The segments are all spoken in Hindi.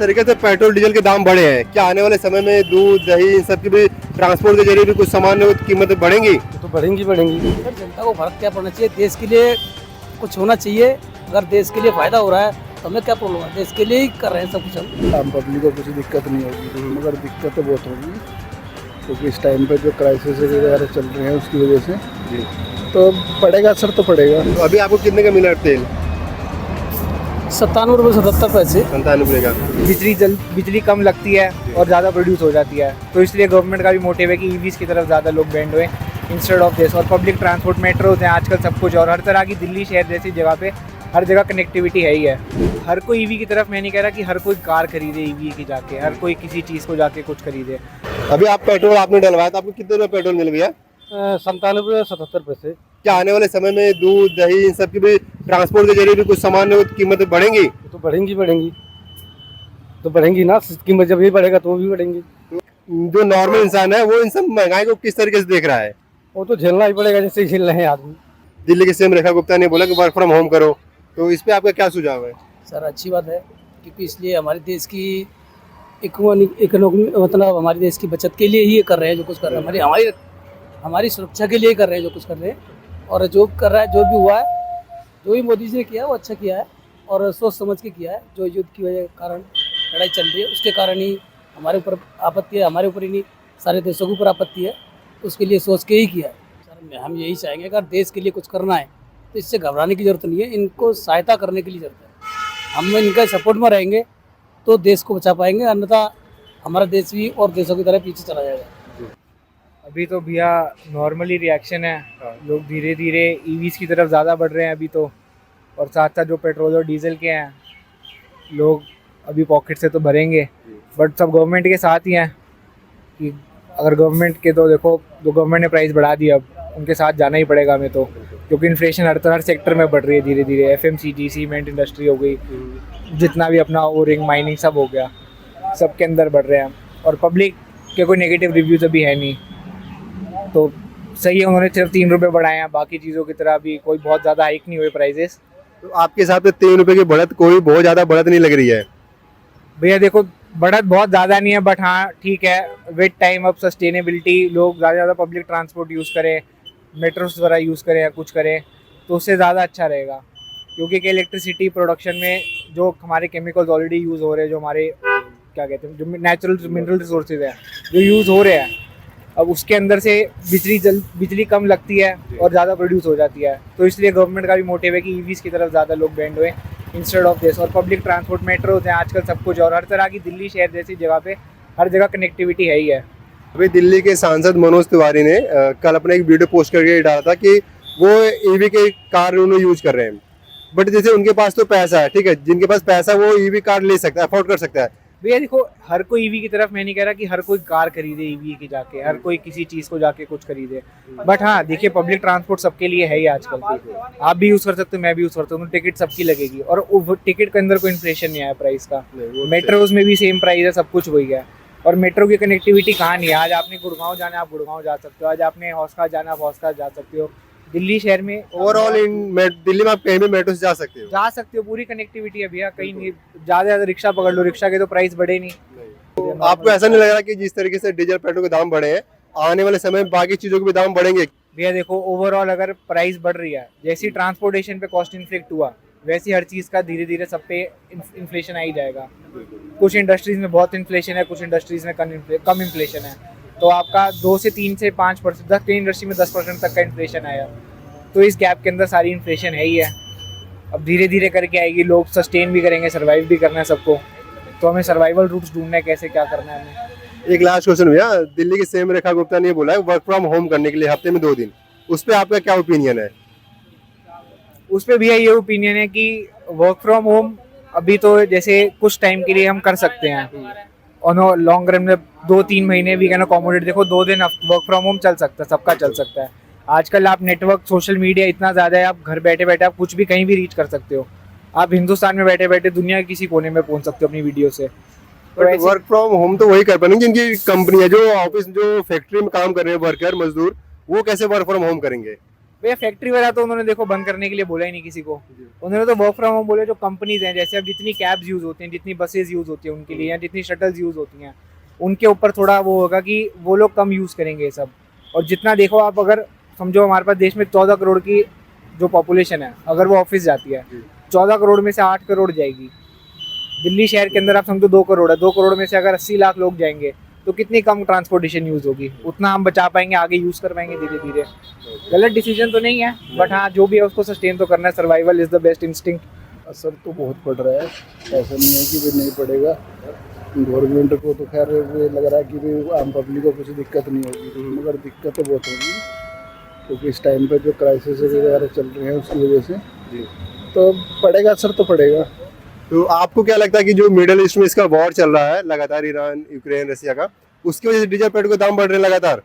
तरीके से पेट्रोल डीजल के दाम बढ़े हैं, क्या आने वाले समय में दूध दही इन सब की भी ट्रांसपोर्ट के जरिए भी कुछ सामान की कीमतें बढ़ेंगी? तो बढ़ेंगी बढ़ेंगी। सर जनता को फर्क क्या पड़ना चाहिए, देश के लिए कुछ होना चाहिए। अगर देश के लिए फायदा हो रहा है तो हमें क्या प्रॉब्लम है, देश के लिए ही कर रहे हैं सब कुछ हम। आम पब्लिक को कुछ दिक्कत नहीं होगी, मगर दिक्कत तो बहुत होगी क्योंकि इस टाइम पे जो क्राइसिस वगैरह चल रहे हैं उसकी वजह से तो पड़ेगा सर, तो पड़ेगा। तो अभी आपको कितने का मिला तेल? 97 रुपये 77 पैसे। 97 का। बिजली कम लगती है और ज़्यादा प्रोड्यूस हो जाती है, तो इसलिए गवर्नमेंट का भी मोटिव है कि ईवीज की तरफ ज़्यादा लोग बैंड हुए इंस्टेड ऑफ दिस। और पब्लिक ट्रांसपोर्ट मेट्रोज हैं आजकल सब कुछ, और हर तरह की दिल्ली शहर जैसी जगह पे हर जगह कनेक्टिविटी है ही है। हर कोई ईवी की तरफ, मैं नहीं कह रहा कि हर कोई कार खरीदे ईवी की जाके, हर कोई किसी चीज़ को जाके कुछ खरीदे। अभी आप पेट्रोल आपने डलवाया तो आपको कितने रुपये पेट्रोल मिल गया? 97 रुपये 77 पैसे। क्या आने वाले समय में दूध दही इन सब की भी ट्रांसपोर्ट के जरिए भी कुछ सामान की कीमतें बढ़ेंगी? तो बढ़ेंगी बढ़ेंगी, तो बढ़ेंगी ना, कीमत जब ही बढ़ेगा तो वो भी बढ़ेंगी। जो नॉर्मल इंसान है वो इन सब महंगाई को किस तरीके से देख रहा है? वो तो झेलना ही पड़ेगा जैसे झेल रहे हैं आदमी। दिल्ली के सीएम रेखा गुप्ता ने बोला कि वर्क फ्रॉम होम करो, तो इस पे आपका क्या सुझाव है? सर अच्छी बात है, क्योंकि इसलिए हमारे देश की इकोनॉमी, मतलब हमारे देश की बचत के लिए ही ये कर रहे हैं जो कुछ कर रहे हैं, हमारी सुरक्षा के लिए कर रहे हैं जो कुछ कर रहे हैं। और जो कर रहा है, जो भी हुआ है, जो भी मोदी जी ने किया है वो अच्छा किया है और सोच समझ के किया है। जो युद्ध की वजह के कारण लड़ाई चल रही है उसके कारण ही हमारे ऊपर आपत्ति है, हमारे ऊपर ही नहीं सारे देशों के ऊपर आपत्ति है, उसके लिए सोच के ही किया है। सर हम यही चाहेंगे, अगर देश के लिए कुछ करना है तो इससे घबराने की ज़रूरत नहीं है, इनको सहायता करने के लिए ज़रूरत है। हम इनका सपोर्ट में रहेंगे तो देश को बचा पाएंगे, अन्यथा हमारा देश भी और देशों की तरह पीछे चला जाएगा। अभी तो भैया नॉर्मली रिएक्शन है, लोग धीरे धीरे ईवीज की तरफ ज़्यादा बढ़ रहे हैं अभी तो। और साथ साथ जो पेट्रोल और डीजल के हैं, लोग अभी पॉकेट से तो भरेंगे, बट सब गवर्नमेंट के साथ ही हैं कि अगर गवर्नमेंट के, तो देखो जो गवर्नमेंट ने प्राइस बढ़ा दी, अब उनके साथ जाना ही पड़ेगा हमें तो, क्योंकि इन्फ्लेशन हर सेक्टर में बढ़ रही है धीरे धीरे। FMCG सीमेंट इंडस्ट्री हो गई, जितना भी अपना ओरिंग माइनिंग सब हो गया, सबके अंदर बढ़ रहे हैं। और पब्लिक के कोई नेगेटिव रिव्यूज अभी है नहीं, तो सही है, उन्होंने सिर्फ 3 रुपये बढ़ाए हैं, बाकी चीज़ों की तरह अभी कोई बहुत ज़्यादा हाइक नहीं हुए प्राइजेस। तो आपके हिसाब से 3 रुपए की बढ़त कोई बहुत ज्यादा बढ़त नहीं लग रही है? भैया देखो, बढ़त बहुत ज़्यादा नहीं है, बट हाँ ठीक है, विद टाइम अब सस्टेनेबिलिटी, लोग ज़्यादा पब्लिक ट्रांसपोर्ट यूज़ करें, मेट्रोस वगैरह यूज़ करें या कुछ करें, तो उससे ज़्यादा अच्छा रहेगा। क्योंकि इलेक्ट्रिसिटी प्रोडक्शन में जो हमारे केमिकल्स ऑलरेडी यूज़ हो रहे हैं, जो हमारे क्या कहते हैं, जो नेचुरल मिनरल रिसोर्सेज हैं जो यूज़ हो रहे हैं, अब उसके अंदर से बिजली कम लगती है और ज़्यादा प्रोड्यूस हो जाती है, तो इसलिए गवर्नमेंट का भी मोटिव है कि ईवीज़ की तरफ ज़्यादा लोग बैंड हुए इंस्टेड ऑफ दिस। और पब्लिक ट्रांसपोर्ट मेट्रोज हैं आजकल सब कुछ, और हर तरह की दिल्ली शहर जैसी जगह पे हर जगह कनेक्टिविटी है ही है। अभी दिल्ली के सांसद मनोज तिवारी ने कल अपने एक वीडियो पोस्ट करके डाला था कि वो ईवी के कार उन्होंने यूज कर रहे हैं, बट जैसे उनके पास तो पैसा है, ठीक है, जिनके पास पैसा वो ईवी कार ले सकता है, अफोर्ड कर सकता है। भैया देखो, हर कोई ईवी की तरफ, मैं नहीं कह रहा कि हर कोई कार खरीदे ईवी की जाके, हर कोई किसी चीज़ को जाके कुछ खरीदे, बट हाँ देखिए, पब्लिक ट्रांसपोर्ट सबके लिए है ही आजकल। आप भी यूज़ कर सकते हो, मैं भी यूज़ करता हूँ, टिकट सबकी लगेगी, और टिकट के अंदर कोई इन्फ्लेशन नहीं आया प्राइस का। मेट्रोज में भी सेम प्राइस है, सब कुछ वही है। और मेट्रो की कनेक्टिविटी कहाँ नहीं है, आज आपने गुड़गांव जाना है आप गुड़गांव जा सकते हो, आज आपने हौसखास जाना आप हौसखास जा सकते हो। दिल्ली शहर में ओवरऑल दिल्ली में आप कहीं भी मेट्रो से जा सकते हो? पूरी कनेक्टिविटी है भैया, कहीं नहीं। ज़्यादा रिक्शा पकड़ लो, रिक्शा के तो प्राइस बढ़े नहीं। तो आपको ऐसा नहीं लग रहा कि जिस तरीके से डीजल पेट्रोल के दाम बढ़े हैं, आने वाले समय में बाकी चीजों के भी दाम बढ़ेंगे? भैया देखो, ओवरऑल अगर प्राइस बढ़ रही है, जैसी ट्रांसपोर्टेशन पे कॉस्ट इन्फ्लेक्ट हुआ, वैसे हर चीज़ का धीरे धीरे सब पे इन्फ्लेशन आ ही जाएगा। कुछ इंडस्ट्रीज में बहुत इन्फ्लेशन है, कुछ इंडस्ट्रीज में कम इन्फ्लेशन है, तो आपका 2 से 3 से 5%, 10 इंडस्ट्री में 10% तक का इन्फ्लेशन आया, तो इस गैप के अंदर सारी इन्फ्लेशन है ही है। अब धीरे धीरे करके आएगी, लोग सस्टेन भी करेंगे, सर्वाइव भी करना है सबको, तो हमें सर्वाइवल रूट्स ढूंढना है, कैसे क्या करना है हमें। एक लास्ट क्वेश्चन भैया, दिल्ली के सीएम रेखा गुप्ता ने बोला है वर्क फ्रॉम होम करने के लिए हफ्ते में 2 दिन, उस पर आपका क्या ओपिनियन है? उस पर भैया ये ओपिनियन है कि वर्क फ्रॉम होम अभी तो जैसे कुछ टाइम के लिए हम कर सकते हैं, और लॉन्ग रन में 2-3 महीने भी कहना अकोमोडेट, देखो 2 दिन वर्क फ्रॉम होम चल सकता है, सबका चल सकता है। आजकल आप नेटवर्क, सोशल मीडिया इतना ज़्यादा है, आप घर बैठे बैठे आप कुछ भी कहीं भी रीच कर सकते हो। आप हिंदुस्तान में बैठे बैठे दुनिया के किसी कोने में पहुंच सकते हो अपनी वीडियो से। तो वर्क फ्रॉम होम तो वही कर पाएंगे जिनकी कंपनी है, जो ऑफिस, जो फैक्ट्री में काम कर रहे हैं वर्कर मजदूर, वो कैसे वर्क फ्रॉम होम करेंगे? भैया फैक्ट्री वाला तो उन्होंने देखो बंद करने के लिए बोला ही नहीं किसी को, उन्होंने तो वर्क फ्रॉम होम बोले। जो कंपनीज हैं, जैसे अब जितनी कैब्स यूज होती हैं, जितनी बसेज यूज होती हैं उनके लिए, या जितनी शटल्स यूज होती हैं, उनके ऊपर थोड़ा वो होगा कि वो लोग कम यूज करेंगे ये सब। और जितना देखो आप, अगर समझो हमारे पास देश में 14 करोड़ की जो पॉपुलेशन है, अगर वो ऑफिस जाती है, 14 करोड़ में से 8 करोड़ जाएगी। दिल्ली शहर के अंदर आप समझो 2 करोड़ है, 2 करोड़ में से अगर 80 लाख लोग जाएंगे तो कितनी कम ट्रांसपोर्टेशन यूज होगी, उतना हम बचा पाएंगे, आगे यूज कर पाएंगे धीरे धीरे। गलत डिसीजन तो नहीं है, बट हाँ जो भी है उसको सस्टेन तो करना है। Survival is the best instinct. असर तो बहुत पड़ रहा है, ऐसा नहीं है कि भी नहीं पड़ेगा। गवर्नमेंट को तो खैर ये लग रहा है कि भी आम पब्लिक को कुछ दिक्कत नहीं होगी, मगर दिक्कत तो बहुत होगी, क्योंकि इस टाइम पे जो क्राइसिस वगैरह चल रहे हैं उसकी वजह से तो पड़ेगा, असर तो पड़ेगा। तो आपको क्या लगता है कि जो मिडिल ईस्ट में इसका वॉर चल रहा है लगातार, ईरान, यूक्रेन, रसिया का, उसकी वजह से डीजल पेट्रोल के दाम बढ़ रहे हैं लगातार?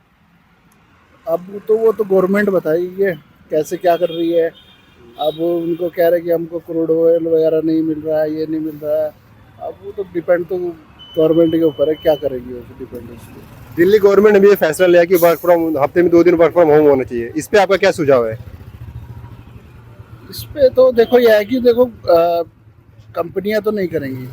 अब तो वो तो गवर्नमेंट बताएगी कैसे क्या कर रही है। अब उनको कह रहे हैं कि हमको क्रूड ऑयल वगैरह नहीं मिल रहा है, ये नहीं मिल रहा है। अब वो तो डिपेंड तो गवर्नमेंट के ऊपर है, क्या करेगी वो डिपेंड उस पर। दिल्ली गवर्नमेंट ने भी ये फैसला लिया कि वर्क फ्रॉम हफ्ते में 2 दिन वर्क फ्रॉम होम होना चाहिए, इस पे आपका क्या सुझाव है? इस पे तो देखो ये है कि देखो कंपनियां तो नहीं करेंगी,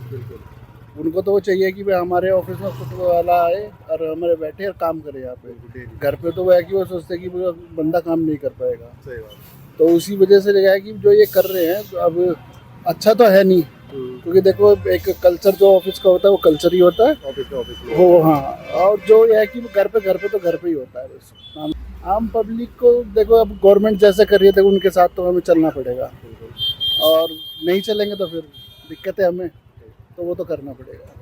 उनको तो वो चाहिए कि भाई हमारे ऑफिस में खुद वाला आए और हमारे बैठे और काम करे यहाँ पे। घर पे तो वो है कि वो सोचते हैं कि बंदा काम नहीं कर पाएगा। सही बात। तो उसी वजह से है कि जो ये कर रहे हैं तो अब अच्छा तो है नहीं, क्योंकि देखो एक कल्चर जो ऑफिस का होता है वो कल्चर ही होता है ऑफिस में वो। हाँ, और जो ये है कि घर पे तो घर पे ही होता है बस। आम पब्लिक को देखो अब गवर्नमेंट जैसे कर रही है, देखो उनके साथ तो हमें चलना पड़ेगा, और नहीं चलेंगे तो फिर दिक्कत है हमें, तो वो तो करना पड़ेगा।